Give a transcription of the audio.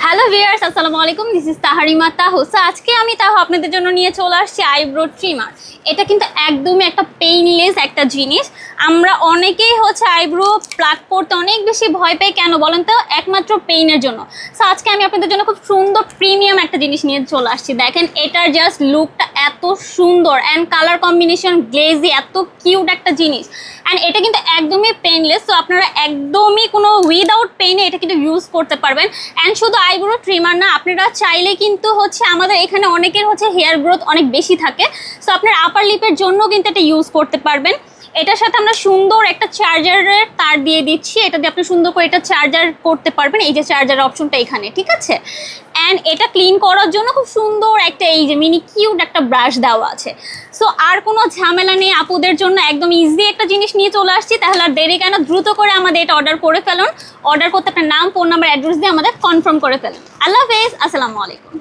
Hello viewers, আসসালামু আলাইকুম। This is Tahrima Tahsa. আজকে আমি আপনাদের জন্য নিয়ে চলে আসছি আইব্রো ট্রিমার। এটা কিন্তু একদমই একটা পেইনলেস একটা জিনিস। আমরা অনেকেই আইব্রো প্লাক করতে অনেক বেশি ভয় পাই, কেন বলেন তো? একমাত্র পেইনের জন্য। সো আজকে আমি আপনাদের জন্য খুব সুন্দর প্রিমিয়াম একটা জিনিস নিয়ে চলে আসছি। দেখেন, এটার জাস্ট লুকটা এত সুন্দর অ্যান্ড কালার কম্বিনেশন গ্লেজি, এত কিউট একটা জিনিস। অ্যান্ড এটা কিন্তু একদমই পেইনলেস। সো আপনারা একদমই কোনো উইদাউট পেইনে এটা কিন্তু ইউজ করতে পারবেন। অ্যান্ড শুধু আইব্রো ট্রিমার না, আপনারা চাইলে কিন্তু আমাদের এখানে অনেকের হেয়ার গ্রোথ অনেক বেশি থাকে। সো আপনার আপার লিপের জন্য কিন্তু এটা ইউজ করতে পারবেন। এটার সাথে আমরা সুন্দর একটা চার্জারের তার দিয়ে দিচ্ছি। এটা দিয়ে আপনি সুন্দর করে এটা চার্জার করতে পারবেন। এই যে চার্জার অপশনটা এখানে, ঠিক আছে। অ্যান্ড এটা ক্লিন করার জন্য খুব সুন্দর একটা এই যে মিনি কিউট একটা ব্রাশ দেওয়া আছে। সো আর কোনো ঝামেলা নেই, আপুদের জন্য একদম ইজি একটা জিনিস নিয়ে চলে আসছি। তাহলে আর দেরি কেন, দ্রুত করে আমাদের এটা অর্ডার করে ফেলুন। অর্ডার করতে আপনার নাম, ফোন নাম্বার, অ্যাড্রেস দিয়ে আমাদের কনফার্ম করে ফেলুন। আল্লাহ হাফেজ, আসসালামু আলাইকুম।